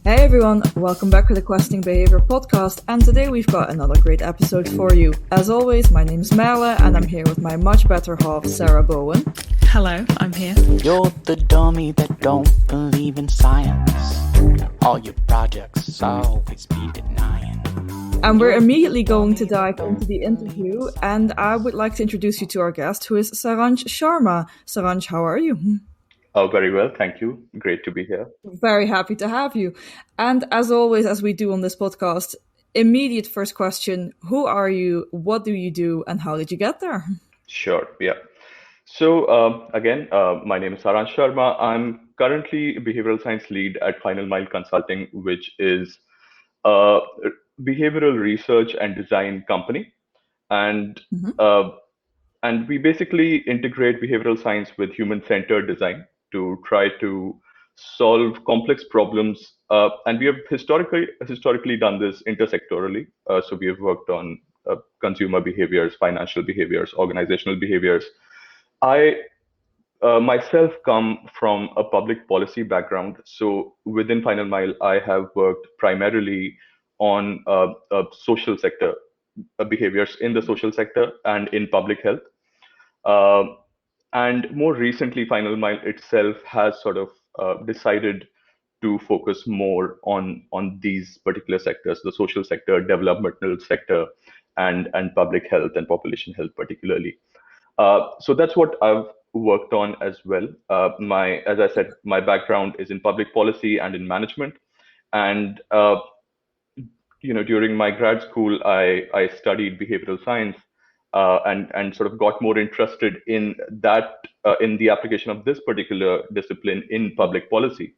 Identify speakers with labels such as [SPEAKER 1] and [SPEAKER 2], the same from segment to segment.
[SPEAKER 1] Hey everyone, welcome back to the Questing Behavior podcast, and today we've got another great episode for you. As always, my name's Merle, and I'm here with my much better half, Sarah Bowen.
[SPEAKER 2] Hello, I'm here.
[SPEAKER 3] You're the dummy that don't believe in science. All your projects always be denying.
[SPEAKER 1] And we're immediately going to dive into the interview, and I would like to introduce you to our guest, who is Saransh Sharma. Saransh, how are you?
[SPEAKER 4] Oh, very well, thank you. Great to be here.
[SPEAKER 1] Very happy to have you. And as always, as we do on this podcast, immediate first question, who are you, what do you do, and how did you get there?
[SPEAKER 4] Sure, yeah. So again, my name is Saransh Sharma. I'm currently a behavioral science lead at Final Mile Consulting, which is a behavioral research and design company. And we basically integrate behavioral science with human-centered design to try to solve complex problems. And we have historically done this intersectorally. So we have worked on consumer behaviors, financial behaviors, organizational behaviors. I myself come from a public policy background. So within Final Mile, I have worked primarily on social sector behaviors in the social sector and in public health. And more recently, Final Mile itself has sort of decided to focus more on these particular sectors, the social sector, developmental sector, and public health and population health particularly. So that's what I've worked on as well. As I said, my background is in public policy and in management. And during my grad school, I studied behavioral science. And sort of got more interested in that, in the application of this particular discipline in public policy.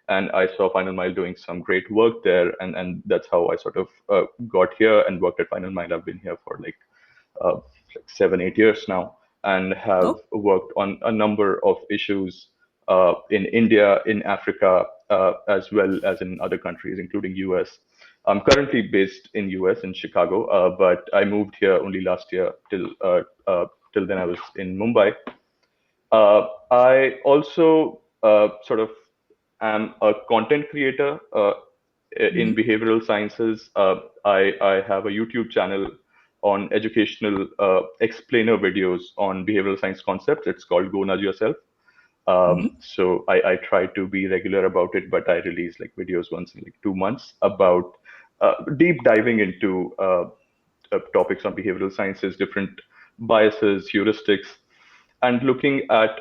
[SPEAKER 4] And I saw Final Mile doing some great work there. And that's how I sort of got here and worked at Final Mile. I've been here for like 7-8 years now and have worked on a number of issues in India, in Africa, as well as in other countries, including US. I'm currently based in US in Chicago, but I moved here only last year. Till then, I was in Mumbai. I also sort of am a content creator in behavioral sciences. I have a YouTube channel on educational explainer videos on behavioral science concepts. It's called Go Nudge Yourself. So I try to be regular about it, but I release like videos once in like 2 months about deep diving into topics on behavioral sciences, different biases, heuristics, and looking at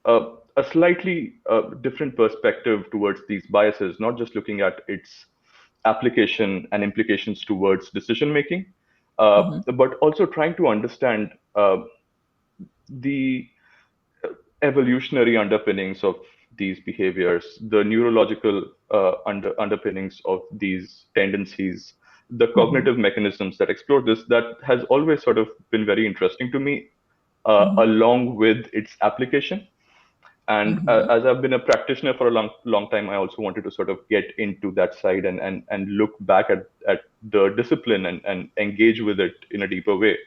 [SPEAKER 4] a slightly different perspective towards these biases, not just looking at its application and implications towards decision making, but also trying to understand the evolutionary underpinnings of these behaviors, the neurological underpinnings of these tendencies, the cognitive mechanisms that explore this. That has always sort of been very interesting to me, along with its application. And as I've been a practitioner for a long time, I also wanted to sort of get into that side and look back at the discipline and engage with it in a deeper way.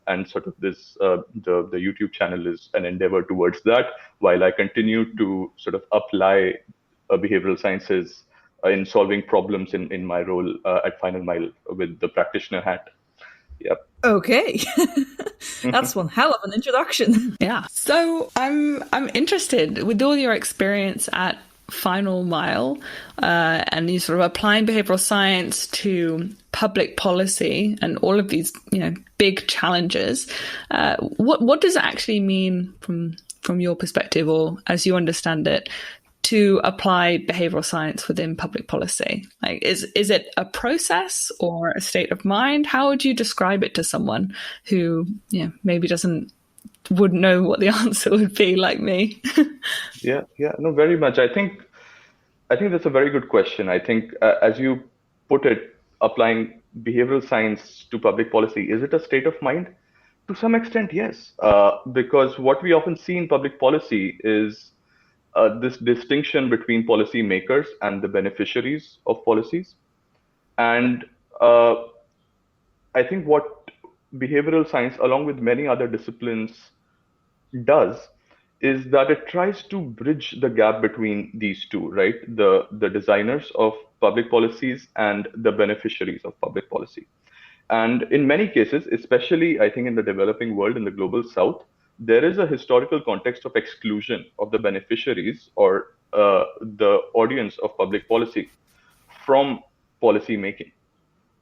[SPEAKER 4] And sort of this, the YouTube channel is an endeavor towards that, while I continue to sort of apply behavioral sciences in solving problems in my role at Final Mile with the practitioner hat. Yep.
[SPEAKER 1] Okay. That's one hell of an introduction.
[SPEAKER 2] Yeah. So I'm interested, with all your experience at Final Mile and you sort of applying behavioral science to public policy and all of these big challenges, what does it actually mean from your perspective, or as you understand it, to apply behavioral science within public policy? Like, is it a process or a state of mind? How would you describe it to someone who maybe wouldn't know what the answer would be, like me?
[SPEAKER 4] Yeah, no, very much. I think that's a very good question. I think, as you put it, applying behavioral science to public policy, is it a state of mind? To some extent, yes, because what we often see in public policy is this distinction between policy makers and the beneficiaries of policies. And I think what behavioral science, along with many other disciplines, does is that it tries to bridge the gap between these two, right? The designers of public policies and the beneficiaries of public policy. And in many cases, especially I think in the developing world, in the global south, there is a historical context of exclusion of the beneficiaries or the audience of public policy from policy making,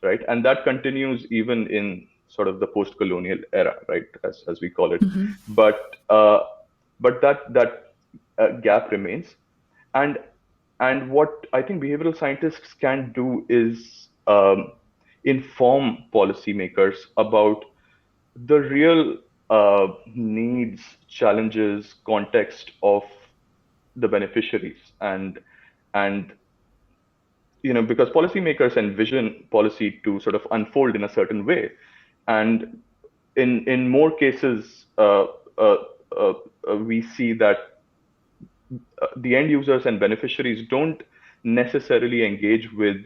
[SPEAKER 4] right? And that continues even in sort of the post-colonial era, right, as we call it. But that gap remains, and what I think behavioral scientists can do is inform policymakers about the real needs, challenges, context of the beneficiaries, and because policymakers envision policy to sort of unfold in a certain way, and in more cases, we see that the end users and beneficiaries don't necessarily engage with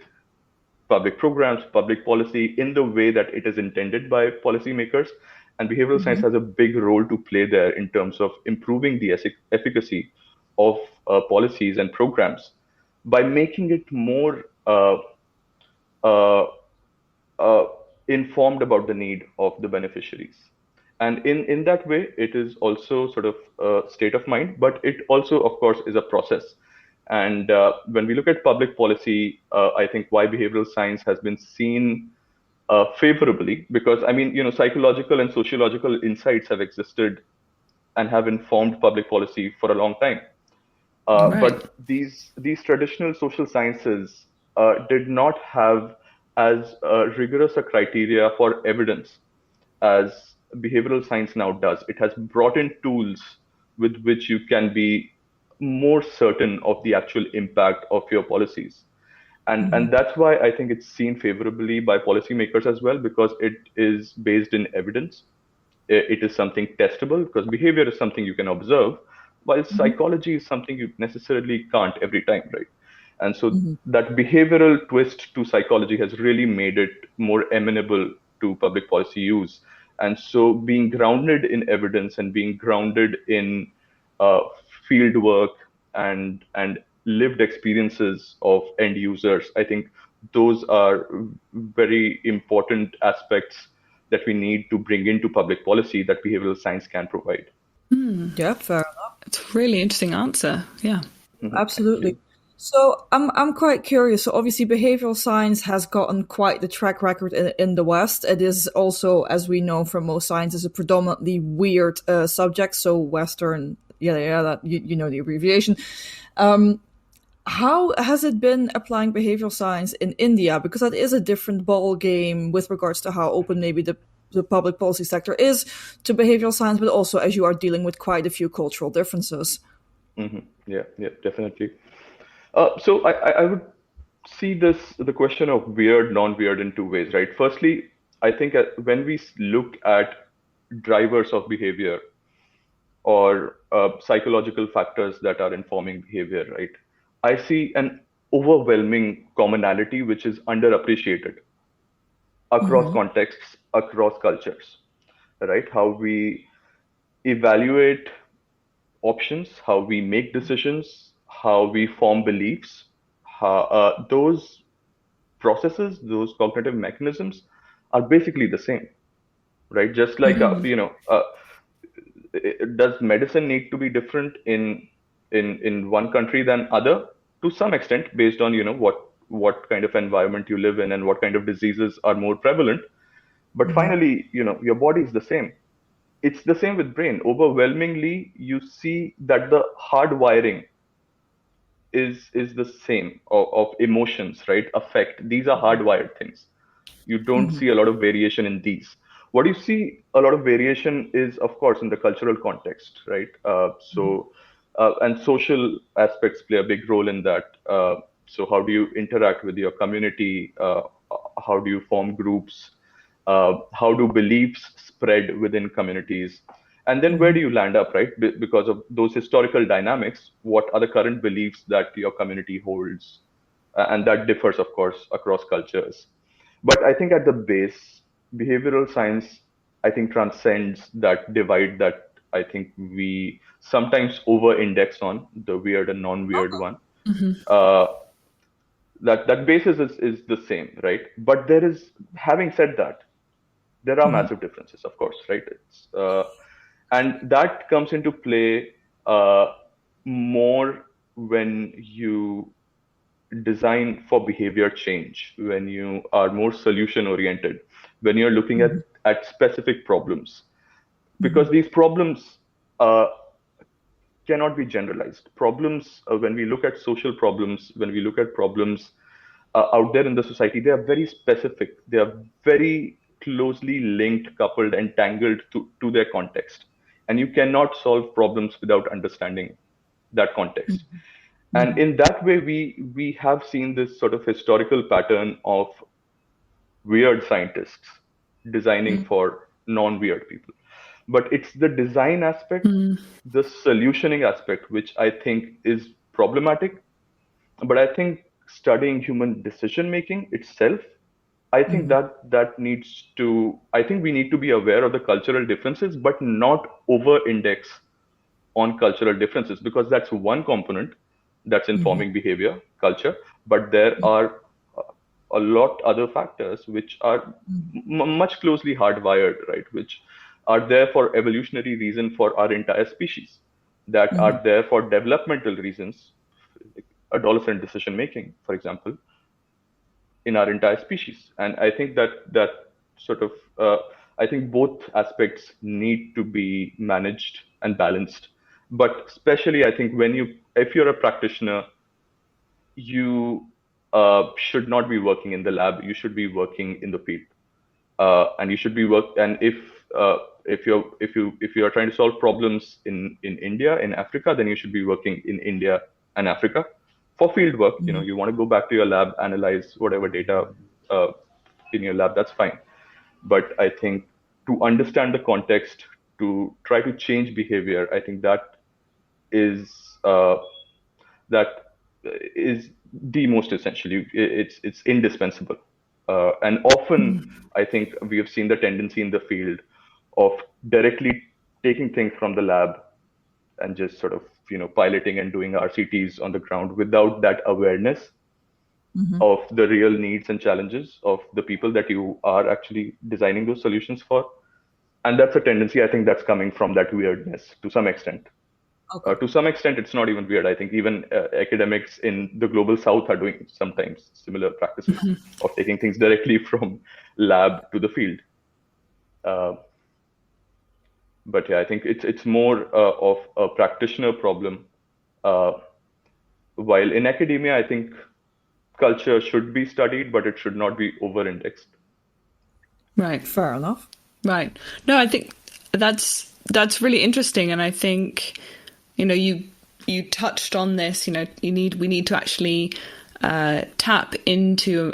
[SPEAKER 4] public programs, public policy in the way that it is intended by policymakers. And behavioral science has a big role to play there in terms of improving the efficacy of policies and programs by making it more uh, informed about the need of the beneficiaries. And in that way, it is also sort of a state of mind, but it also, of course, is a process. And when we look at public policy, I think why behavioral science has been seen favorably, because I mean, psychological and sociological insights have existed and have informed public policy for a long time.
[SPEAKER 2] Right.
[SPEAKER 4] But these traditional social sciences did not have as rigorous a criteria for evidence as behavioral science now does. It has brought in tools with which you can be more certain of the actual impact of your policies. And that's why I think it's seen favorably by policymakers as well, because it is based in evidence. It is something testable, because behavior is something you can observe, while psychology is something you necessarily can't every time, right? And so that behavioral twist to psychology has really made it more amenable to public policy use. And so being grounded in evidence and being grounded in uh, field work and lived experiences of end users, I think those are very important aspects that we need to bring into public policy that behavioral science can provide.
[SPEAKER 1] Yeah, fair enough.
[SPEAKER 2] It's a really interesting answer. Yeah.
[SPEAKER 1] Absolutely. So I'm quite curious. So obviously, behavioral science has gotten quite the track record in the West. It is also, as we know from most sciences, a predominantly weird subject. So Western, that you know the abbreviation. How has it been applying behavioral science in India? Because that is a different ball game with regards to how open maybe the public policy sector is to behavioral science, but also as you are dealing with quite a few cultural differences.
[SPEAKER 4] Yeah, definitely. So I would see the question of weird, non-weird in two ways, right? Firstly, I think when we look at drivers of behavior or psychological factors that are informing behavior, right? I see an overwhelming commonality which is underappreciated across contexts, across cultures, right? How we evaluate options, how we make decisions, how we form beliefs, those processes, those cognitive mechanisms are basically the same, right? Just like, does medicine need to be different in one country than other? To some extent, based on, what kind of environment you live in and what kind of diseases are more prevalent. But finally, your body is the same. It's the same with brain. Overwhelmingly, you see that the hardwiring is the same of emotions, right? Affect. These are hardwired things. You don't see a lot of variation in these. What you see a lot of variation is, of course, in the cultural context, right? And social aspects play a big role in that. So how do you interact with your community? How do you form groups? How do beliefs spread within communities? And then where do you land up, right? Because of those historical dynamics, what are the current beliefs that your community holds? And that differs, of course, across cultures. But I think at the base, behavioral science, I think, transcends that divide that I think we sometimes over index on, the weird and non weird one. Uh, that basis is the same, right? But there is, having said that, there are
[SPEAKER 1] Mm-hmm.
[SPEAKER 4] massive differences, of course, right? And that comes into play uh, more when you design for behavior change, when you are more solution oriented, when you're looking
[SPEAKER 1] Mm-hmm.
[SPEAKER 4] at specific problems,
[SPEAKER 1] Mm-hmm.
[SPEAKER 4] because these problems uh, cannot be generalized. Problems, when we look at social problems, when we look at problems out there in the society, they are very specific. They are very closely linked, coupled, and tangled to their context. And you cannot solve problems without understanding that context. And
[SPEAKER 1] Mm-hmm.
[SPEAKER 4] in that way, we have seen this sort of historical pattern of weird scientists designing for non-weird people. But it's the design aspect,
[SPEAKER 2] Mm,
[SPEAKER 4] the solutioning aspect, which I think is problematic. But I think studying human decision making itself, I think
[SPEAKER 1] Mm-hmm.
[SPEAKER 4] that needs to, I think we need to be aware of the cultural differences, but not over index on cultural differences, because that's one component that's
[SPEAKER 1] Mm-hmm.
[SPEAKER 4] informing behavior, culture. But there are a lot other factors which are much closely hardwired, right? Which are there for evolutionary reason for our entire species, that
[SPEAKER 1] Mm-hmm.
[SPEAKER 4] are there for developmental reasons, like adolescent decision making, for example, in our entire species. And I think that sort of I think both aspects need to be managed and balanced. But especially, I think when you, if you're a practitioner, you should not be working in the lab. You should be working in the field, and you should be work. And if you are trying to solve problems in India, in Africa, then you should be working in India and Africa for field work. You know,
[SPEAKER 1] Mm-hmm.
[SPEAKER 4] you want to go back to your lab, analyze whatever data uh, in your lab. That's fine. But I think to understand the context, to try to change behavior, I think is uh, that is the most essential. It's indispensable. And often, I think we have seen the tendency in the field of directly taking things from the lab and just sort of piloting and doing RCTs on the ground without that awareness
[SPEAKER 1] Mm-hmm.
[SPEAKER 4] of the real needs and challenges of the people that you are actually designing those solutions for. And that's a tendency, I think, that's coming from that weirdness to some extent.
[SPEAKER 1] Okay.
[SPEAKER 4] To some extent, it's not even weird. I think even academics in the global south are doing sometimes similar practices of taking things directly from lab to the field. Uh, but yeah, I think it's more of a practitioner problem. Uh, while in academia, I think culture should be studied, but it should not be over-indexed.
[SPEAKER 2] right.
[SPEAKER 1] Fair enough.
[SPEAKER 2] Right. No, I think that's really interesting, and I think you touched on this. We need to actually tap into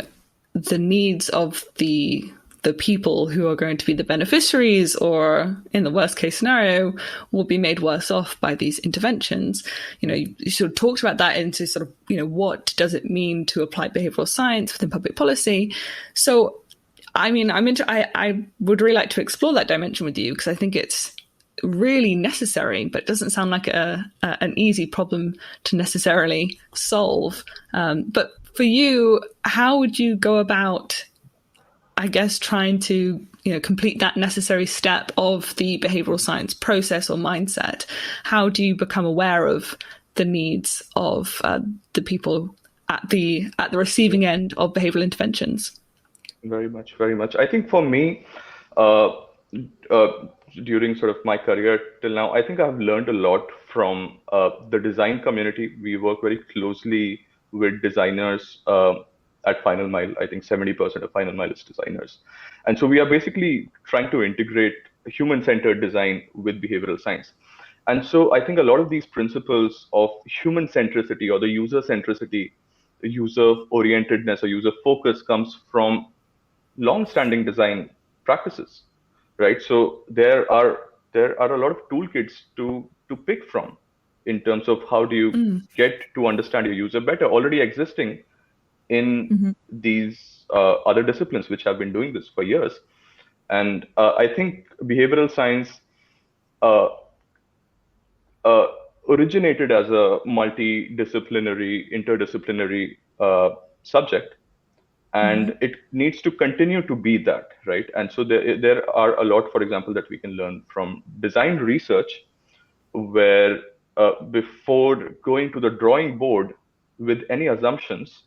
[SPEAKER 2] the needs of the people who are going to be the beneficiaries, or in the worst case scenario, will be made worse off by these interventions. You sort of talked about that into sort of what does it mean to apply behavioral science within public policy. So I mean, I would really like to explore that dimension with you, because I think it's really necessary, but it doesn't sound like an easy problem to necessarily solve. But for you, how would you go about, I guess, trying to complete that necessary step of the behavioral science process or mindset? How do you become aware of the needs of the people at the receiving end of behavioral interventions?
[SPEAKER 4] Very much, very much. I think for me, uh, uh, during sort of my career till now, I think I've learned a lot from the design community. We work very closely with designers at Final Mile. I think 70% of Final Mile is designers. And so we are basically trying to integrate human-centered design with behavioral science. And so I think a lot of these principles of human centricity or the user centricity, user orientedness or user focus comes from long-standing design practices, right? So there are a lot of toolkits to pick from in terms of how do you get to understand your user better, already existing in
[SPEAKER 1] Mm-hmm.
[SPEAKER 4] these other disciplines which have been doing this for years. And I think behavioral science uh, originated as a multidisciplinary, interdisciplinary subject,
[SPEAKER 1] Mm-hmm.
[SPEAKER 4] and it needs to continue to be that, right? And so there are a lot, for example, that we can learn from design research, where before going to the drawing board with any assumptions,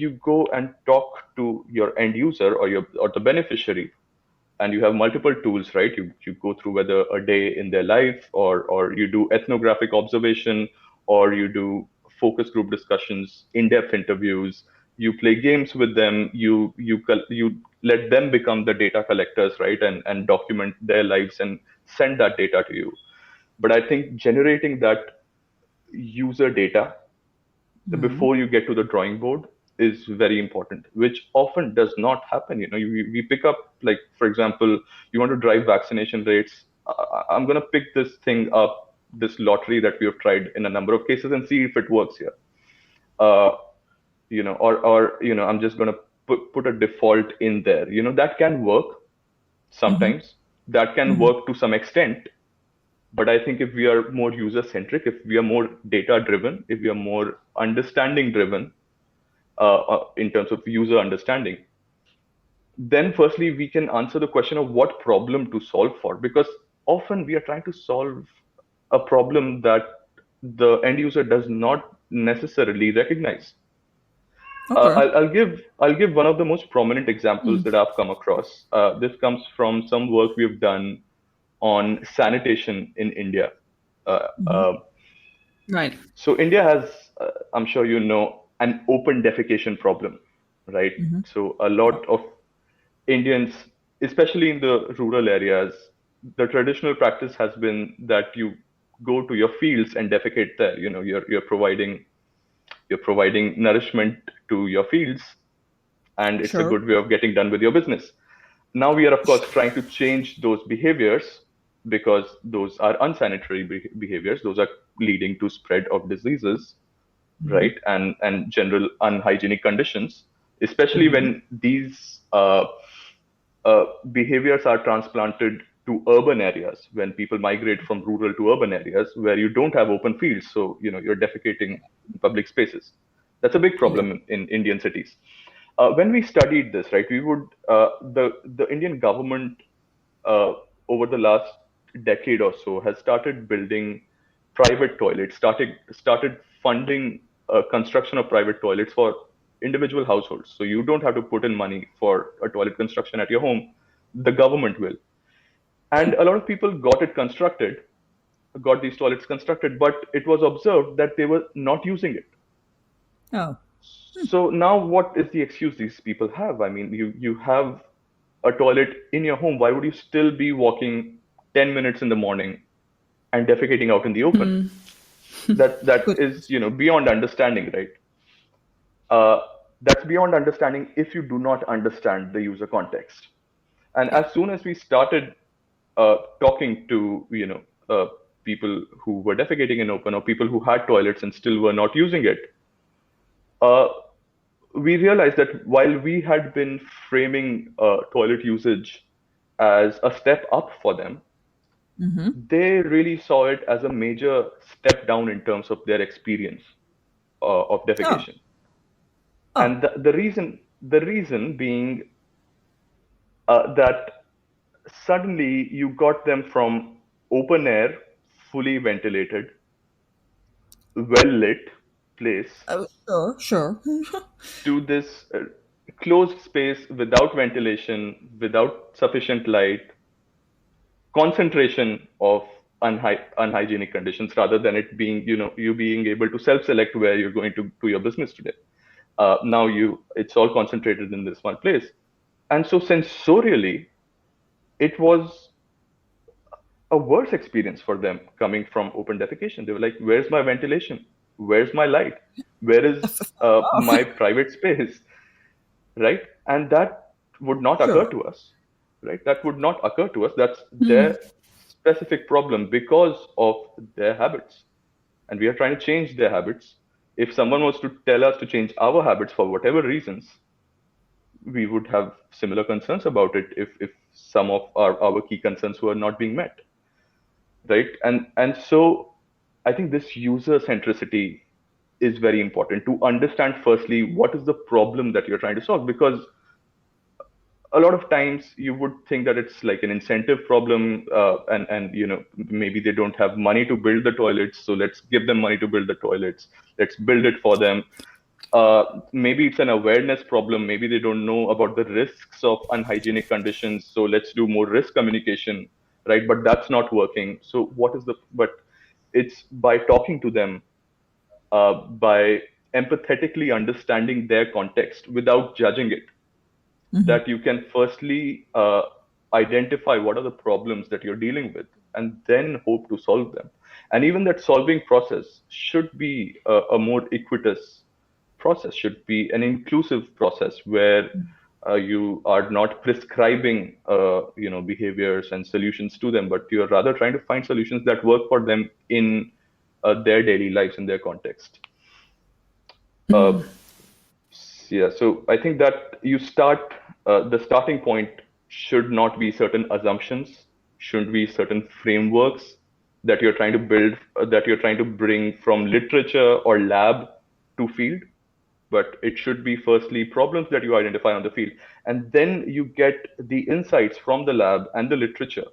[SPEAKER 4] you go and talk to your end user or the beneficiary, and you have multiple tools, right? You go through whether a day in their life, or you do ethnographic observation, or you do focus group discussions, in-depth interviews. You play games with them. You let them become the data collectors, right? And document their lives and send that data to you. But I think generating that user data
[SPEAKER 1] Mm-hmm.
[SPEAKER 4] before you get to the drawing board is very important, which often does not happen. We pick up, like, for example, you want to drive vaccination rates. I'm going to pick this thing up, this lottery that we have tried in a number of cases, and see if it works here. uh, I'm just going to put a default in there. That can work
[SPEAKER 1] Mm-hmm.
[SPEAKER 4] sometimes, that can
[SPEAKER 1] Mm-hmm.
[SPEAKER 4] work to some extent. But I think if we are more user centric, if we are more data driven, if we are more understanding driven, in terms of user understanding, then firstly we can answer the question of what problem to solve for, because often we are trying to solve a problem that the end user does not necessarily recognize.
[SPEAKER 1] Okay.
[SPEAKER 4] I'll give one of the most prominent examples
[SPEAKER 1] Mm.
[SPEAKER 4] that I've come across. This comes from some work we've done on sanitation in India. Uh,
[SPEAKER 1] Mm-hmm.
[SPEAKER 4] uh,
[SPEAKER 2] Right.
[SPEAKER 4] So India has, I'm sure you know, an open defecation problem, right?
[SPEAKER 1] Mm-hmm.
[SPEAKER 4] So a lot of Indians, especially in the rural areas, the traditional practice has been that you go to your fields and defecate there. You're providing nourishment to your fields, and it's a
[SPEAKER 1] Sure.
[SPEAKER 4] good way of getting done with your business. Now we are, of course, trying to change those behaviors, because those are unsanitary behaviors. Those are leading to spread of diseases,
[SPEAKER 1] Mm-hmm.
[SPEAKER 4] right? And general unhygienic conditions, especially
[SPEAKER 1] Mm-hmm.
[SPEAKER 4] when these behaviors are transplanted to urban areas, when people migrate from rural to urban areas where you don't have open fields. So you're defecating in public spaces. That's a big
[SPEAKER 1] Yeah.
[SPEAKER 4] problem in Indian cities. When we studied this, right, we would the Indian government, uh, over the last decade or so, has started building private toilets, started funding construction of private toilets for individual households. So you don't have to put in money for a toilet construction at your home; the government will. And a lot of people got these toilets constructed, but it was observed that they were not using it.
[SPEAKER 1] Oh.
[SPEAKER 4] So now, what is the excuse these people have? I mean, you have a toilet in your home. Why would you still be walking 10 minutes in the morning and defecating out in the open? That
[SPEAKER 1] Good.
[SPEAKER 4] is, beyond understanding, right? uh, that's beyond understanding if you do not understand the user context. And
[SPEAKER 1] Yeah.
[SPEAKER 4] as soon as we started talking to people who were defecating in open, or people who had toilets and still were not using it, uh, we realized that while we had been framing toilet usage as a step up for them,
[SPEAKER 1] Mm-hmm.
[SPEAKER 4] they really saw it as a major step down in terms of their experience of
[SPEAKER 1] Oh.
[SPEAKER 4] defecation.
[SPEAKER 1] Oh.
[SPEAKER 4] And the reason being that suddenly you got them from open air, fully ventilated, well lit place,
[SPEAKER 1] Sure. Sure.
[SPEAKER 4] to this closed space without ventilation, without sufficient light, concentration of unhygienic conditions, rather than it being, you being able to self-select where you're going to do your business today. Now it's all concentrated in this one place. And so sensorially, it was a worse experience for them coming from open defecation. They were like, where's my ventilation? Where's my light? Where is my
[SPEAKER 1] Oh.
[SPEAKER 4] private space? Right? And that would not occur
[SPEAKER 1] Sure.
[SPEAKER 4] to us, right? That would not occur to us. That's
[SPEAKER 1] Hmm.
[SPEAKER 4] their specific problem because of their habits. And we are trying to change their habits. If someone was to tell us to change our habits for whatever reasons, we would have similar concerns about it if some of our key concerns were not being met, right? And so I think this user centricity is very important to understand firstly what is the problem that you're trying to solve, because a lot of times you would think that it's like an incentive problem, and maybe they don't have money to build the toilets, so let's give them money to build the toilets, let's build it for them. Maybe it's an awareness problem, maybe they don't know about the risks of unhygienic conditions, so let's do more risk communication, right? But that's not working. So but it's by talking to them, by empathetically understanding their context without judging it, that you can firstly identify what are the problems that you're dealing with, and then hope to solve them. And even that solving process should be a more equitous process, should be an inclusive process where you are not prescribing behaviors and solutions to them, but you're rather trying to find solutions that work for them in their daily lives, in their context. Yeah, so I think that the starting point should not be certain assumptions, shouldn't be certain frameworks that you're trying to build, that you're trying to bring from literature or lab to field, but it should be firstly problems that you identify on the field. And then you get the insights from the lab and the literature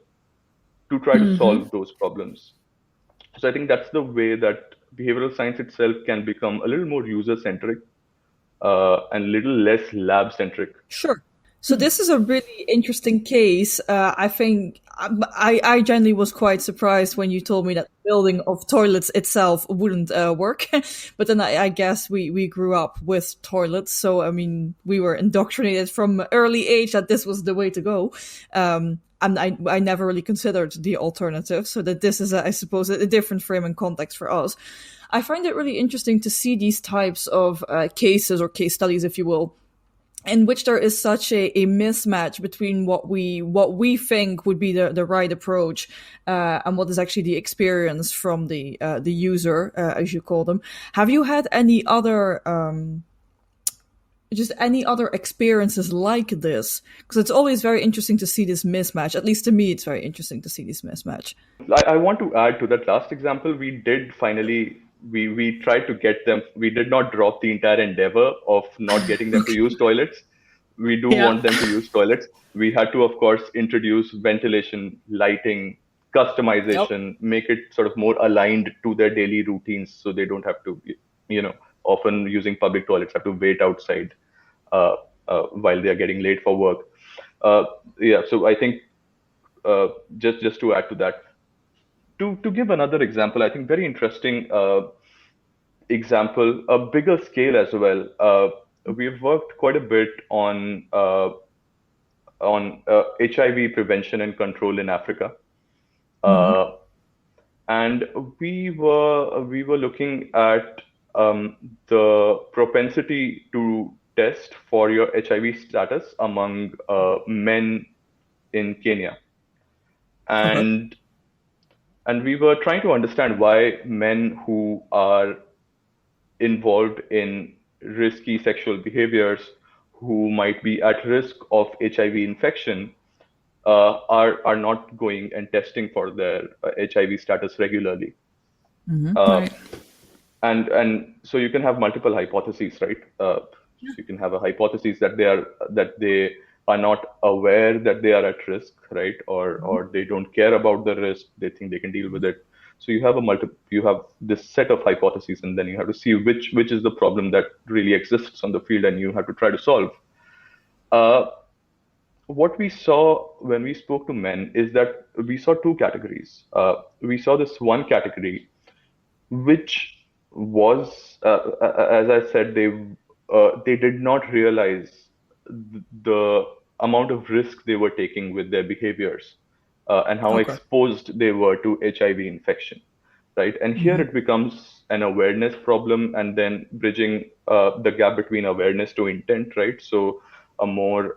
[SPEAKER 4] to try to solve those problems. So I think that's the way that behavioral science itself can become a little more user-centric, and a little less lab-centric.
[SPEAKER 1] Sure. So this is a really interesting case. I think I genuinely was quite surprised when you told me that the building of toilets itself wouldn't work. But then I guess we grew up with toilets. So, I mean, we were indoctrinated from an early age that this was the way to go. And I never really considered the alternative. So that this is, I suppose, a different frame and context for us. I find it really interesting to see these types of cases or case studies, if you will, in which there is such a mismatch between what we think would be the right approach and what is actually the experience from the user, as you call them. Have you had any other experiences like this? Because it's always very interesting to see this mismatch. At least to me, it's very interesting to see this mismatch.
[SPEAKER 4] I want to add to that last example. We did finally, we tried to get them. We did not drop the entire endeavor of not getting them to use toilets. We do want them to use toilets. We had to, of course, introduce ventilation, lighting, customization, make it sort of more aligned to their daily routines, so they don't have to, often using public toilets, have to wait outside while they are getting late for work. So I think just to add to that, to give another example, I think very interesting example, a bigger scale as well. We've worked quite a bit on HIV prevention and control in Africa, and we were looking at the propensity to test for your HIV status among men in Kenya, and we were trying to understand why men who are involved in risky sexual behaviors, who might be at risk of HIV infection, are not going and testing for their HIV status regularly.
[SPEAKER 2] Right.
[SPEAKER 4] And so you can have multiple hypotheses, right? You can have a hypothesis that they are not aware that they are at risk, right? Or they don't care about the risk. They think they can deal with it. So you have this set of hypotheses, and then you have to see which is the problem that really exists on the field, and you have to try to solve. What we saw when we spoke to men is that we saw two categories. We saw this one category, which was, as I said, they did not realize the amount of risk they were taking with their behaviors, and how exposed they were to HIV infection, right? And here it becomes an awareness problem, and then bridging the gap between awareness to intent, right? So a more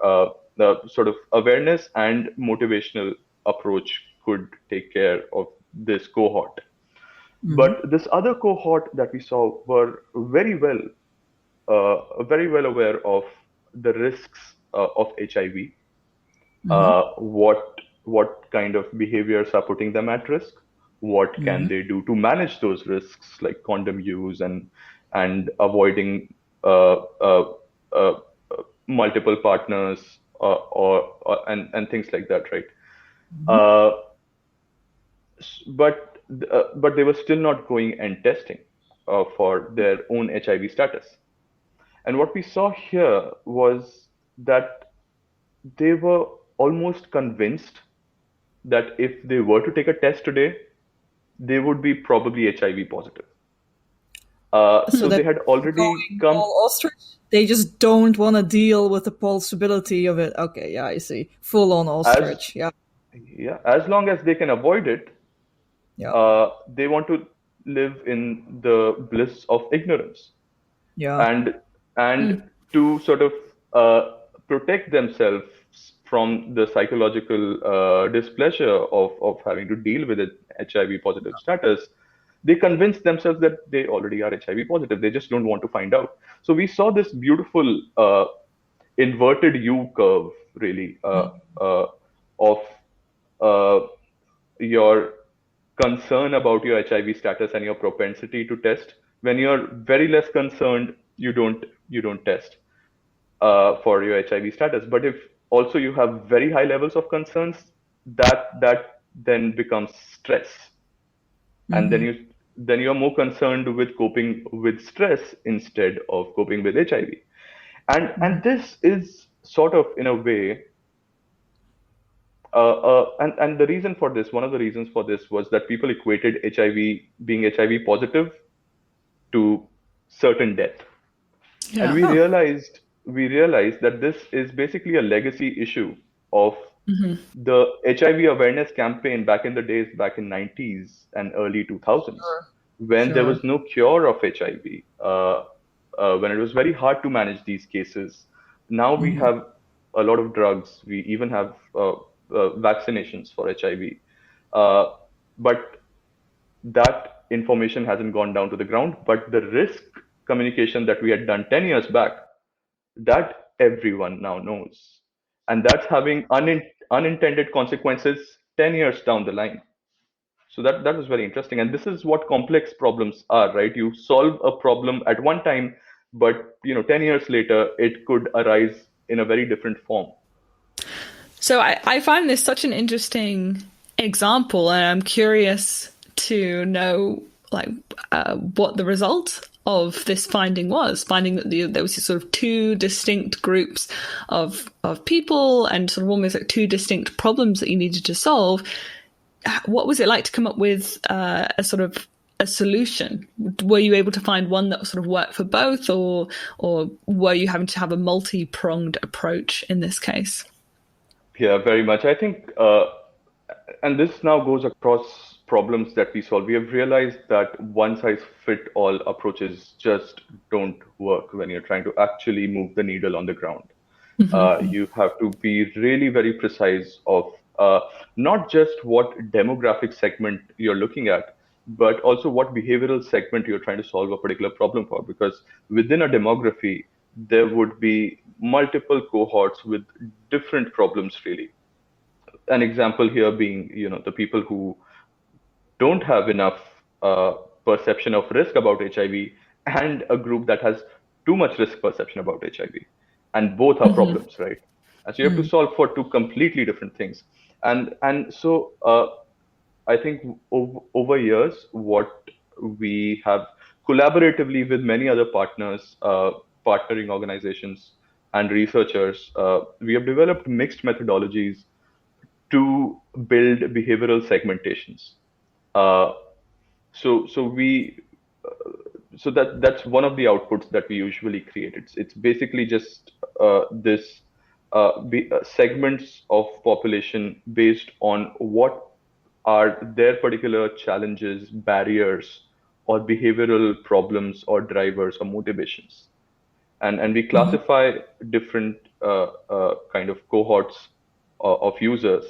[SPEAKER 4] sort of awareness and motivational approach could take care of this cohort. But this other cohort that we saw were very well aware of the risks of HIV, what kind of behaviors are putting them at risk, what can they do to manage those risks, like condom use and and avoiding uh, uh, uh, multiple partners and things like that, right?
[SPEAKER 1] Mhm.
[SPEAKER 4] Uh, but they were still not going and testing for their own HIV status. And what we saw here was that they were almost convinced that if they were to take a test today, they would be probably HIV positive.
[SPEAKER 1] So
[SPEAKER 4] So
[SPEAKER 1] that
[SPEAKER 4] they had already
[SPEAKER 1] going
[SPEAKER 4] come
[SPEAKER 1] all ostrich. They just don't want to deal with the possibility of it. Okay, yeah, I see. Full on
[SPEAKER 4] as
[SPEAKER 1] ostrich. Yeah,
[SPEAKER 4] yeah, as long as they can avoid it,
[SPEAKER 1] yeah,
[SPEAKER 4] they want to live in the bliss of ignorance.
[SPEAKER 1] yeah.
[SPEAKER 4] and and to sort of protect themselves from the psychological displeasure of having to deal with it, HIV positive status, they convince themselves that they already are HIV positive. They just don't want to find out. So we saw this beautiful inverted U curve, really, uh, of uh, your concern about your HIV status and your propensity to test. When you're very less concerned, you don't test for your HIV status. But if also you have very high levels of concerns, that then becomes stress, and then
[SPEAKER 1] Hmm.
[SPEAKER 4] you're more concerned with coping with stress instead of coping with HIV. And this is sort of in a way and the reason for this, one of the reasons for this was that people equated HIV, being HIV positive, to certain death. And
[SPEAKER 2] Yeah.
[SPEAKER 1] Huh.
[SPEAKER 4] we realized that this is basically a legacy issue of the HIV awareness campaign back in the days, back in 90s and early 2000s,
[SPEAKER 1] Sure.
[SPEAKER 4] when there
[SPEAKER 1] Sure.
[SPEAKER 4] was no cure of HIV, when it was very hard to manage these cases. Now we
[SPEAKER 1] Hmm.
[SPEAKER 4] have a lot of drugs. We even have vaccinations for HIV. Uh, but that information hasn't gone down to the ground. But the risk communication that we had done 10 years back, that everyone now knows. And that's having unintended consequences 10 years down the line. So that was very interesting. And this is what complex problems are, right? You solve a problem at one time, but 10 years later, it could arise in a very different form.
[SPEAKER 2] So I find this such an interesting example, and I'm curious to know like what the result of this finding was. Finding that there was sort of two distinct groups of people, and sort of almost like two distinct problems that you needed to solve. What was it like to come up with a sort of a solution? Were you able to find one that sort of worked for both, or were you having to have a multi-pronged approach in this case?
[SPEAKER 4] Yeah, very much. I think, and this now goes across problems that we solve. We have realized that one size fit all approaches just don't work when you're trying to actually move the needle on the ground. You have to be really very precise of uh, not just what demographic segment you're looking at, but also what behavioral segment you're trying to solve a particular problem for. Because within a demography, there would be multiple cohorts with different problems, really. An example here being, the people who don't have enough uh, perception of risk about HIV, and a group that has too much risk perception about HIV. And both are problems, right? And so you have to solve for two completely different things. And so I think over years, what we have collaboratively with many other partners, partnering organizations, and researchers, we have developed mixed methodologies to build behavioral segmentations. Uh, so so that's one of the outputs that we usually create. It's basically just this segments of population based on what are their particular challenges, barriers, or behavioral problems, or drivers, or motivations. And we classify different kind of cohorts of users,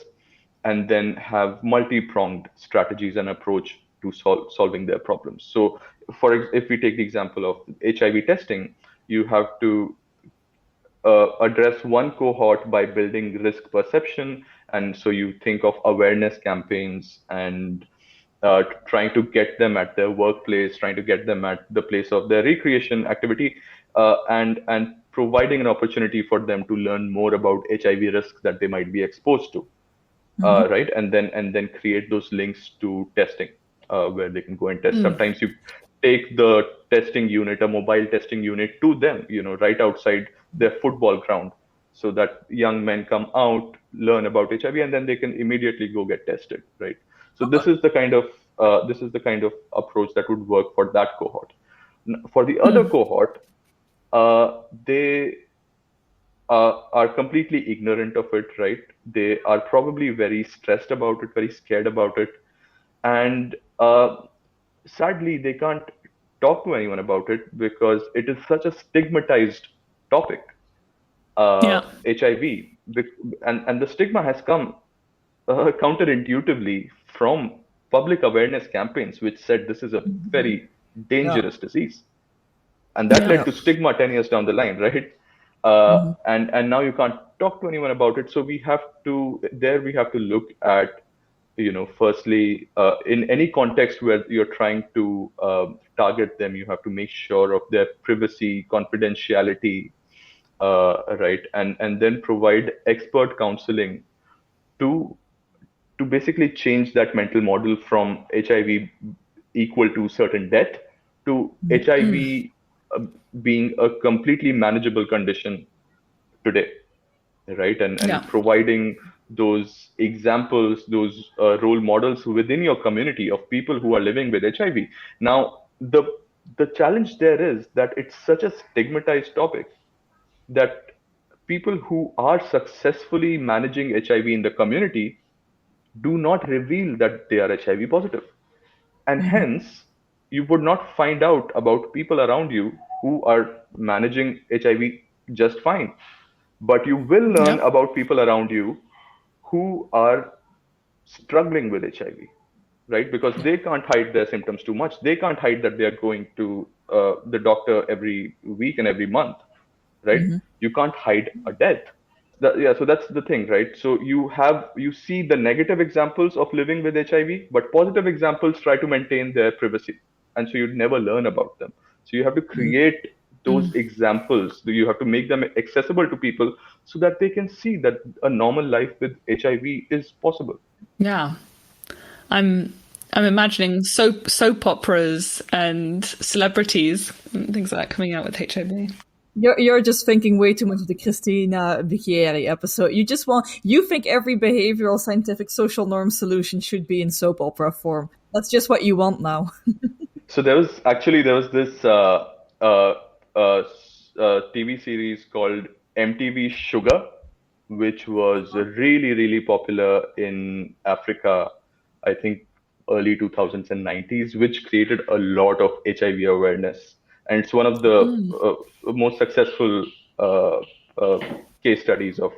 [SPEAKER 4] and then have multi-pronged strategies and approach to solving their problems. So if we take the example of HIV testing, you have to address one cohort by building risk perception. And so you think of awareness campaigns and trying to get them at their workplace, trying to get them at the place of their recreation activity, and providing an opportunity for them to learn more about HIV risks that they might be exposed to, right? And then create those links to testing, where they can go and test. Sometimes you take the testing unit, a mobile testing unit, to them, right outside their football ground, so that young men come out, learn about HIV, and then they can immediately go get tested, right? So this is the kind of approach that would work for that cohort. For the other cohort, they are completely ignorant of it, right? They are probably very stressed about it, very scared about it, and sadly, they can't talk to anyone about it because it is such a stigmatized topic,
[SPEAKER 2] Yeah.
[SPEAKER 4] HIV, and the stigma has come counterintuitively from public awareness campaigns, which said this is a very
[SPEAKER 1] Yeah.
[SPEAKER 4] dangerous disease, and that
[SPEAKER 2] Yeah.
[SPEAKER 4] led
[SPEAKER 1] Yeah.
[SPEAKER 4] to stigma 10 years down the line, right? And now you can't talk to anyone about it, so we have to look at, firstly, in any context where you're trying to target them, you have to make sure of their privacy, confidentiality, right? And then provide expert counseling to basically change that mental model from HIV equal to certain death to HIV being a completely manageable condition today, right? And
[SPEAKER 2] Yeah.
[SPEAKER 4] providing those examples, those role models within your community of people who are living with HIV. Now, the challenge there is that it's such a stigmatized topic that people who are successfully managing HIV in the community do not reveal that they are HIV positive. And hence, you would not find out about people around you who are managing HIV just fine. But you will learn
[SPEAKER 2] Yeah.
[SPEAKER 4] about people around you who are struggling with HIV, right? Because they can't hide their symptoms too much. They can't hide that they are going to the doctor every week and every month, right? You can't hide a death. Yeah, so that's the thing, right? So you see the negative examples of living with HIV, but positive examples try to maintain their privacy, and so you'd never learn about them. So you have to create those examples. You have to make them accessible to people so that they can see that a normal life with HIV is possible.
[SPEAKER 2] Yeah. I'm I'm imagining soap operas and celebrities and things like that coming out with HIV.
[SPEAKER 1] You're just thinking way too much of the Christina Bicchieri episode. You think every behavioral scientific social norm solution should be in soap opera form. That's just what you want now.
[SPEAKER 4] So there was this uh, TV series called MTV Sugar, which was really popular in Africa, I think early 2000s and 90s, which created a lot of HIV awareness, and it's one of the most successful uh, uh, case studies of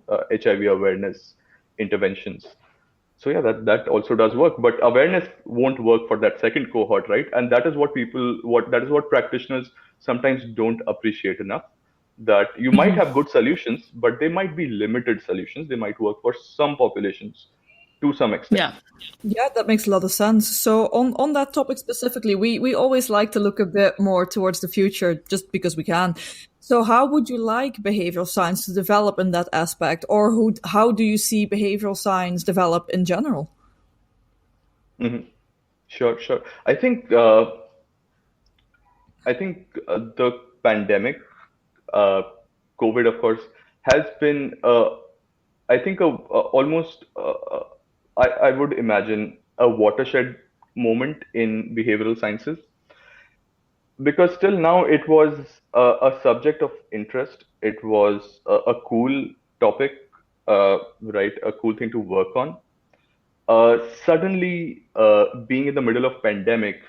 [SPEAKER 4] HIV awareness interventions. So yeah, that also does work, but awareness won't work for that second cohort, right? And that is what practitioners sometimes don't appreciate enough, that you might have good solutions, but they might be limited solutions. They might work for some populations to some extent.
[SPEAKER 2] Yeah.
[SPEAKER 1] Yeah, that makes a lot of sense. So on that topic specifically, we always like to look a bit more towards the future just because we can. So how would you like behavioral science to develop in that aspect, or how do you see behavioral science develop in general?
[SPEAKER 4] Sure. The pandemic, uh, COVID, of course, has been, I think, almost, I would imagine, a watershed moment in behavioral sciences, because till now it was a subject of interest. It was a cool topic, right? A cool thing to work on. Suddenly, being in the middle of pandemic,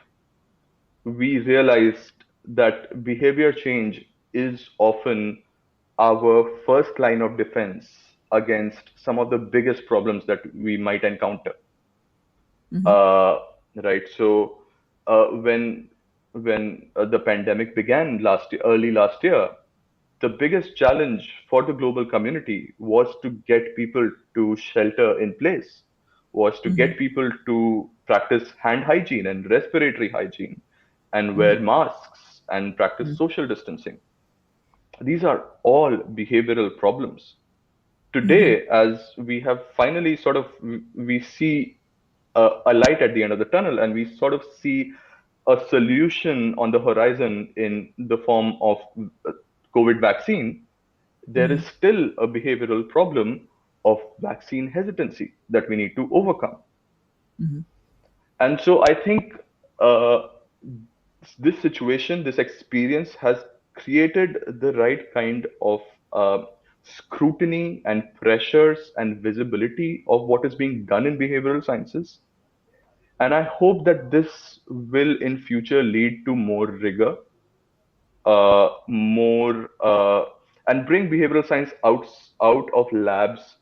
[SPEAKER 4] we realized that behavior change is often our first line of defense against some of the biggest problems that we might encounter. Uh, right. So when the pandemic began early last year, the biggest challenge for the global community was to get people to shelter in place, was to get people to practice hand hygiene and respiratory hygiene and wear masks and practice social distancing. These are all behavioral problems. Today, as we have finally sort of, we see a light at the end of the tunnel, and we sort of see a solution on the horizon in the form of COVID vaccine. There is still a behavioral problem of vaccine hesitancy that we need to overcome. And so I think this situation, this experience has created the right kind of scrutiny and pressures and visibility of what is being done in behavioral sciences. And I hope that this will in future lead to more rigor, more and bring behavioral science out of labs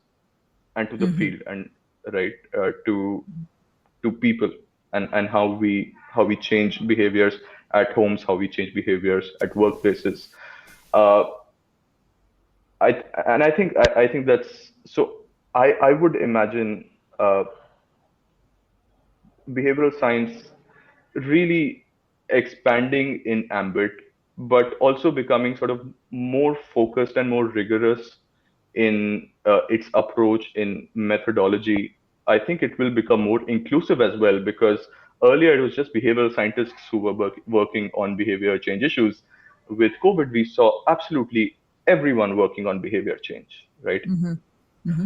[SPEAKER 4] and to the field, and right to people, and how we change behaviors at homes, how we change behaviors at workplaces. I think that's so. I would imagine behavioral science really expanding in ambit, but also becoming sort of more focused and more rigorous in its approach in methodology. I think it will become more inclusive as well, because earlier it was just behavioral scientists who were working on behavior change issues. With COVID, we saw absolutely everyone working on behavior change, right?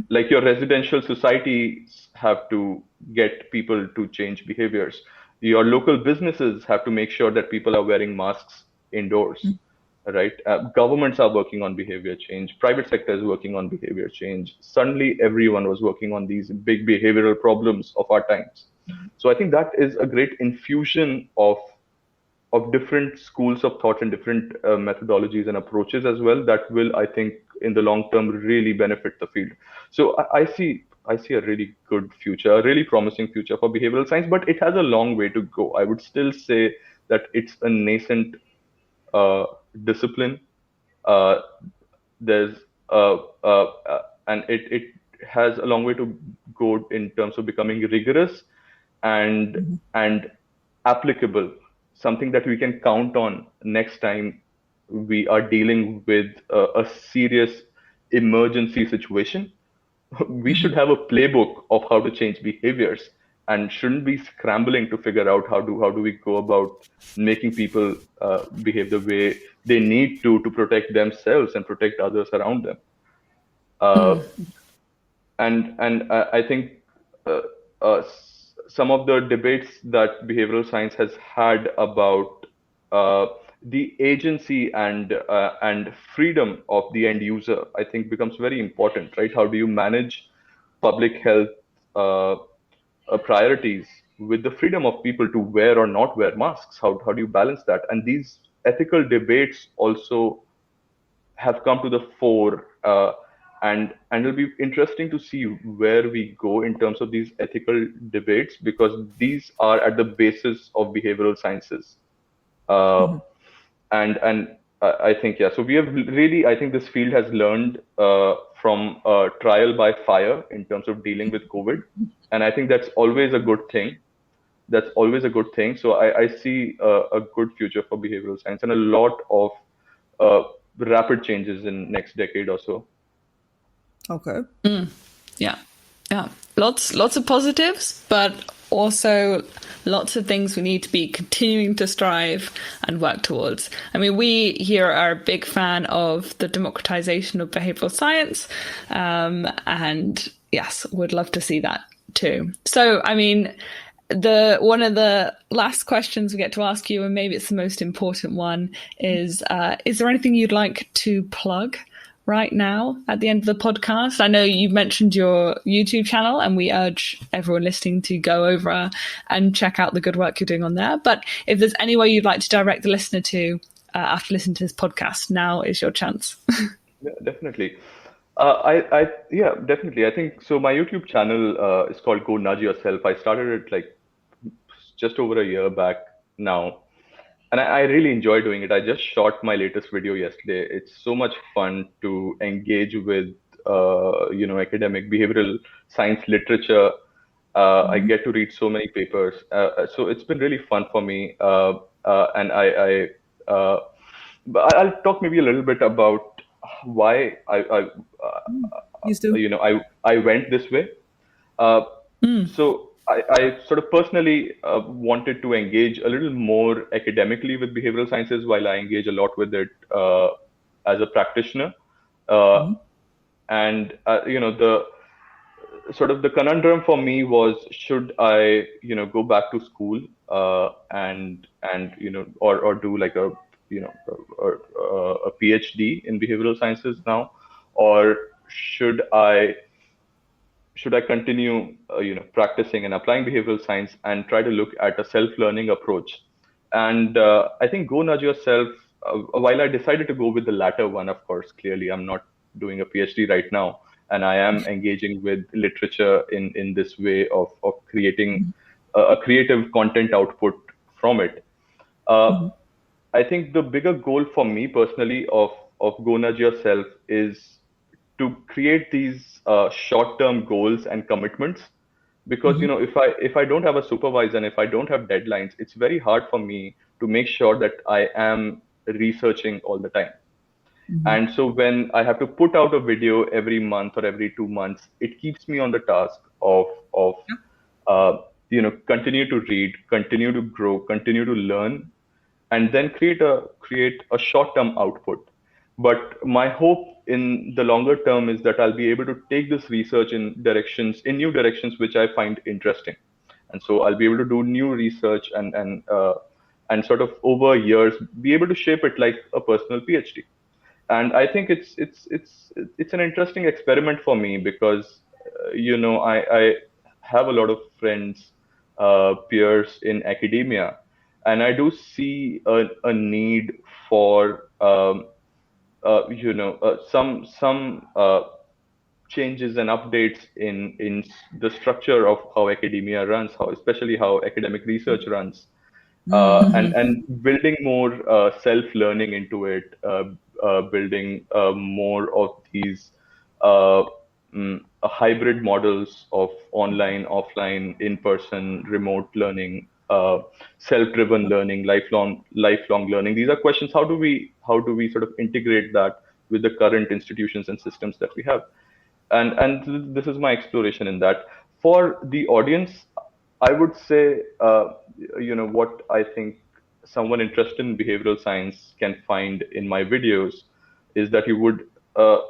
[SPEAKER 4] Like your residential societies have to get people to change behaviors. Your local businesses have to make sure that people are wearing masks indoors, right? Governments are working on behavior change. Private sector is working on behavior change. Suddenly, everyone was working on these big behavioral problems of our times. So I think that is a great infusion of different schools of thought and different methodologies and approaches as well, that will, I think, in the long term really benefit the field. So I see a really good future, a really promising future for behavioral science, but it has a long way to go. I would still say that it's a nascent discipline. There's and it has a long way to go in terms of becoming rigorous and applicable, something that we can count on next time we are dealing with a serious emergency situation. We should have a playbook of how to change behaviors, and shouldn't be scrambling to figure out how do we go about making people behave the way they need to protect themselves and protect others around them. And I think some of the debates that behavioral science has had about the agency and freedom of the end user, I think becomes very important, right? How do you manage public health priorities with the freedom of people to wear or not wear masks? How do you balance that? And these ethical debates also have come to the fore, and it'll be interesting to see where we go in terms of these ethical debates, because these are at the basis of behavioral sciences. And I think, yeah, so we have really, I think this field has learned from trial by fire in terms of dealing with COVID, and I think that's always a good thing. That's always a good thing. So I see a good future for behavioral science, and a lot of rapid changes in next decade or so.
[SPEAKER 1] Okay.
[SPEAKER 2] Yeah. Lots of positives, but also lots of things we need to be continuing to strive and work towards. I mean, we here are a big fan of the democratization of behavioral science, and yes, would love to see that too. So, I mean, one of the last questions we get to ask you, and maybe it's the most important one, is there anything you'd like to plug right now at the end of the podcast? I know you mentioned your YouTube channel, and we urge everyone listening to go over and check out the good work you're doing on there. But if there's any way you'd like to direct the listener to after listening to this podcast, now is your chance.
[SPEAKER 4] Yeah, definitely. Definitely. I think so. My YouTube channel is called Go Nudge Yourself. I started it like just over a year back now, and I really enjoy doing it. I just shot my latest video yesterday. It's so much fun to engage with, academic behavioral science literature, I get to read so many papers. So it's been really fun for me. And uh, but I'll talk maybe a little bit about why
[SPEAKER 1] Please do.
[SPEAKER 4] I went this way. Uh, so I sort of personally wanted to engage a little more academically with behavioral sciences while I engage a lot with it as a practitioner. Uh, and the sort of the conundrum for me was, should I go back to school and or do like a a PhD in behavioral sciences now, or should I continue, practicing and applying behavioral science and try to look at a self-learning approach? And I think go nudge yourself. While I decided to go with the latter one, of course, clearly I'm not doing a PhD right now, and I am engaging with literature in this way of creating a creative content output from it. Uh, I think the bigger goal for me personally of Go Nudge Yourself is to create these short-term goals and commitments, because if I don't have a supervisor and if I don't have deadlines, it's very hard for me to make sure that I am researching all the time. And so when I have to put out a video every month or every 2 months, it keeps me on the task of uh, continue to read, continue to grow, continue to learn, and then create a short-term output. But my hope in the longer term is that I'll be able to take this research in new directions which I find interesting, and so I'll be able to do new research and sort of over years be able to shape it like a personal PhD. And I think it's an interesting experiment for me because I have a lot of friends, peers in academia, and I do see a need for some changes and updates in the structure of how academia runs, how especially how academic research runs, and building more self-learning into it, building more of these uh, hybrid models of online, offline, in-person, remote learning, self-driven learning, lifelong learning. These are questions. How do we sort of integrate that with the current institutions and systems that we have? And this is my exploration in that. For the audience, I would say, what I think someone interested in behavioral science can find in my videos is that you would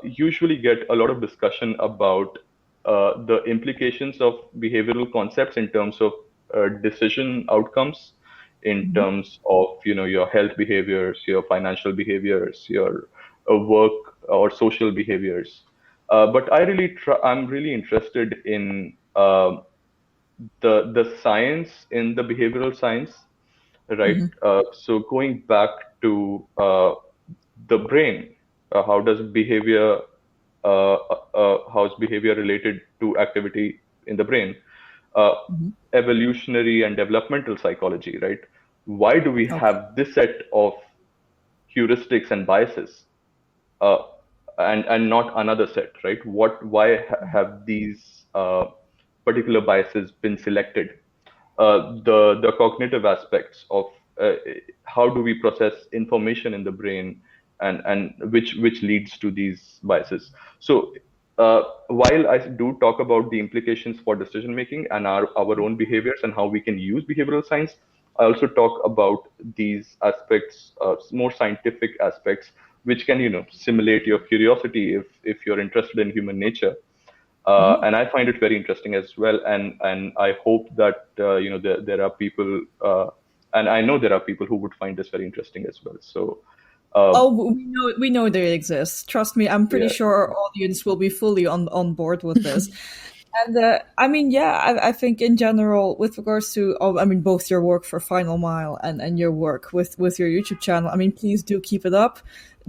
[SPEAKER 4] usually get a lot of discussion about the implications of behavioral concepts in terms of decision outcomes, in terms of your health behaviors, your financial behaviors, your work or social behaviors. But I'm really interested in the science in the behavioral science, right? So going back to the brain, how is behavior related to activity in the brain? Uh, Evolutionary and developmental psychology, right? Why do we
[SPEAKER 1] Okay.
[SPEAKER 4] have this set of heuristics and biases, uh, and not another set, right? Have these particular biases been selected? The cognitive aspects of how do we process information in the brain, and which leads to these biases. So while I do talk about the implications for decision making and our own behaviors and how we can use behavioral science, I also talk about these aspects, more scientific aspects, which can simulate your curiosity if you're interested in human nature. And I find it very interesting as well. And I hope that there are people, and I know there are people who would find this very interesting as well. So
[SPEAKER 1] Oh, we know they exist. Trust me, I'm pretty
[SPEAKER 4] yeah,
[SPEAKER 1] sure our audience will be fully on board with this. And I mean, yeah, I think in general, with regards to, I mean, both your work for Final Mile and your work with your YouTube channel, I mean, please do keep it up.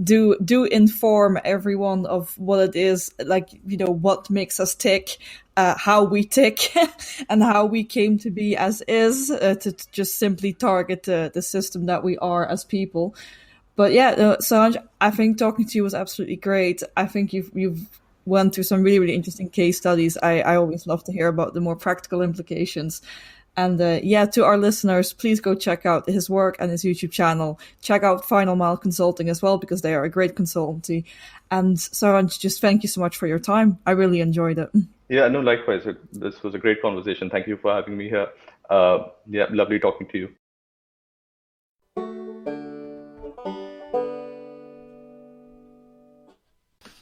[SPEAKER 1] Do inform everyone of what it is, like, what makes us tick, how we tick, and how we came to be as is, to just simply target the system that we are as people. But yeah, Sanj, I think talking to you was absolutely great. I think you've went through some really, really interesting case studies. I always love to hear about the more practical implications. And yeah, to our listeners, please go check out his work and his YouTube channel. Check out Final Mile Consulting as well, because they are a great consultancy. And Saransh, just thank you so much for your time. I really enjoyed it.
[SPEAKER 4] Yeah, no, likewise. This was a great conversation. Thank you for having me here. Yeah, lovely talking to you.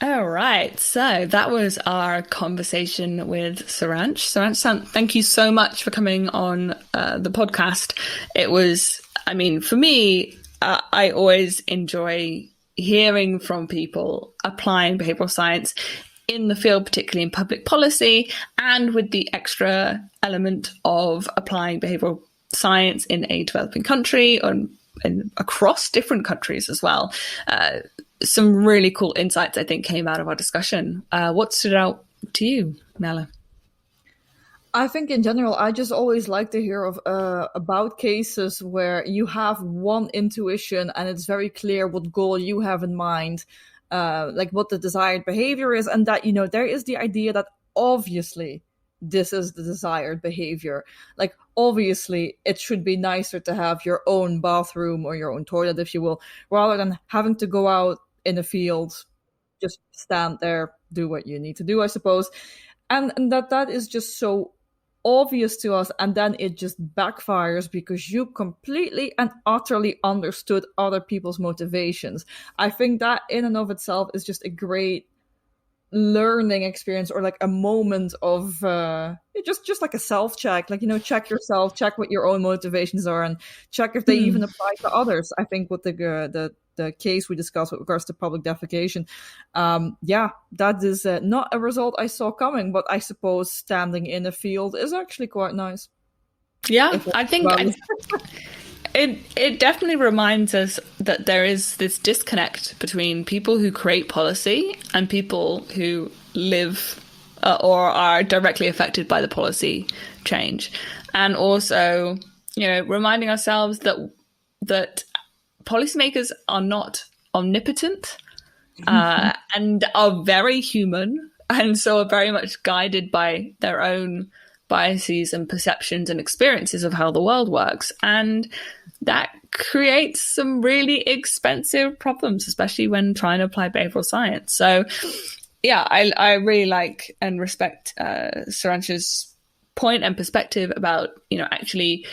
[SPEAKER 2] All right, so that was our conversation with Saransh. Saransh, thank you so much for coming on the podcast. It was, I mean, for me, I always enjoy hearing from people applying behavioral science in the field, particularly in public policy, and with the extra element of applying behavioral science in a developing country and across different countries as well. Some really cool insights, I think, came out of our discussion. What stood out to you, Merle?
[SPEAKER 1] I think in general, I just always like to hear of about cases where you have one intuition and it's very clear what goal you have in mind, like what the desired behavior is, and that, you know, there is the idea that obviously this is the desired behavior. Like, obviously, it should be nicer to have your own bathroom or your own toilet, if you will, rather than having to go out in a field, just stand there, do what you need to do, I suppose. And that is just so obvious to us, and then it just backfires because you completely and utterly understood other people's motivations. I think that in and of itself is just a great learning experience, or like a moment of just like a self-check, like, you know, check yourself, check what your own motivations are, and check if they even apply to others. I think with the case we discussed with regards to public defecation, yeah, that is not a result I saw coming, but I suppose standing in a field is actually quite nice.
[SPEAKER 2] Yeah, I think it definitely reminds us that there is this disconnect between people who create policy and people who live or are directly affected by the policy change. And also, you know, reminding ourselves that policymakers are not omnipotent and are very human, and so are very much guided by their own biases and perceptions and experiences of how the world works. And that creates some really expensive problems, especially when trying to apply behavioral science. So yeah, I really like and respect Saransh's point and perspective about, you know, actually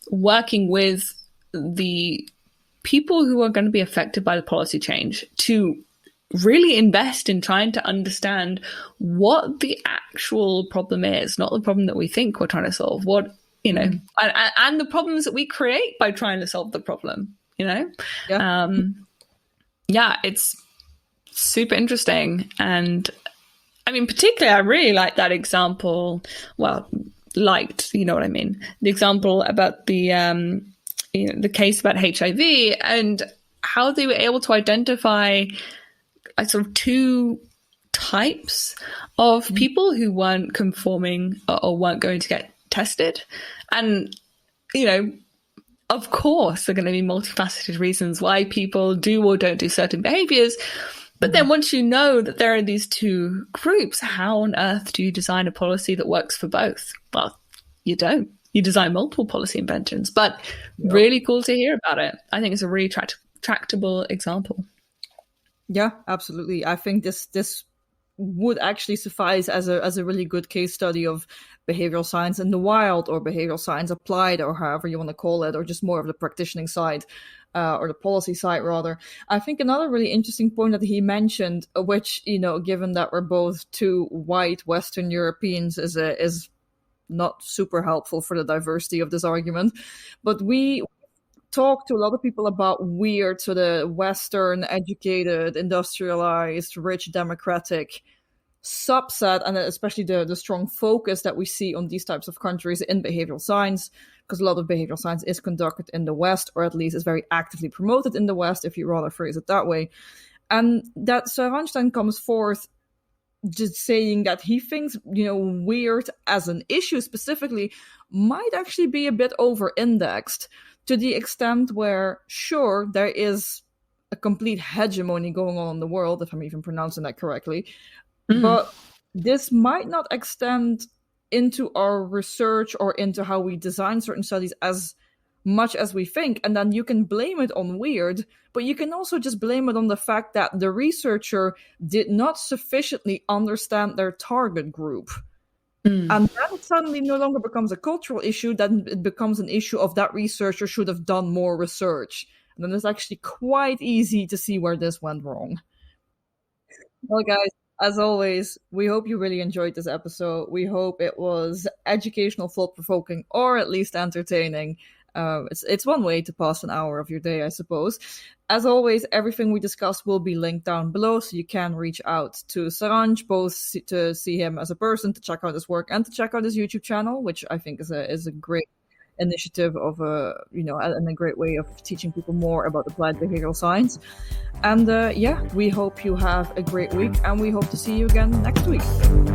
[SPEAKER 2] working with the people who are going to be affected by the policy change to really invest in trying to understand what the actual problem is, not the problem that we think we're trying to solve, what, you know, and the problems that we create by trying to solve the problem, you know? Yeah, yeah, it's super interesting. And I mean, particularly, I really like that example. Well, liked, you know what I mean? The example about the, you know, the case about HIV and how they were able to identify sort of two types of people who weren't conforming or weren't going to get tested. And, you know, of course, there are going to be multifaceted reasons why people do or don't do certain behaviors. But then once you know that there are these two groups, how on earth do you design a policy that works for both? Well, you don't. You design multiple policy inventions, but really cool to hear about it. I think it's a really tractable example.
[SPEAKER 1] Yeah, absolutely. I think this would actually suffice as a really good case study of behavioral science in the wild, or behavioral science applied, or however you want to call it, or just more of the practitioning side, or the policy side rather. I think another really interesting point that he mentioned, which, you know, given that we're both two white Western Europeans, is not super helpful for the diversity of this argument, but we talk to a lot of people about weird, so the Western, educated, industrialized, rich, democratic subset, and especially the strong focus that we see on these types of countries in behavioral science, because a lot of behavioral science is conducted in the West, or at least is very actively promoted in the West, if you rather phrase it that way. And that Saransh then comes forth just saying that he thinks, you know, weird as an issue specifically might actually be a bit over-indexed, to the extent where, sure, there is a complete hegemony going on in the world, if I'm even pronouncing that correctly, But this might not extend into our research or into how we design certain studies as much as we think. And then you can blame it on weird, but you can also just blame it on the fact that the researcher did not sufficiently understand their target group. And then it suddenly no longer becomes a cultural issue, then it becomes an issue of that researcher should have done more research. And then it's actually quite easy to see where this went wrong. Well, guys, as always, we hope you really enjoyed this episode. We hope it was educational, thought-provoking, or at least entertaining. It's one way to pass an hour of your day, I suppose. As always, everything we discuss will be linked down below, so you can reach out to Saransh, both to see him as a person, to check out his work, and to check out his YouTube channel, which I think is a great initiative of and a great way of teaching people more about applied behavioral science. And we hope you have a great week, and we hope to see you again next week.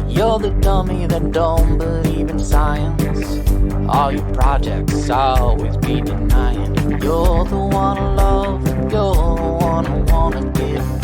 [SPEAKER 3] You're the dummy that don't believe in science. All your projects always be denying. You're the one I love, you're the one I wanna give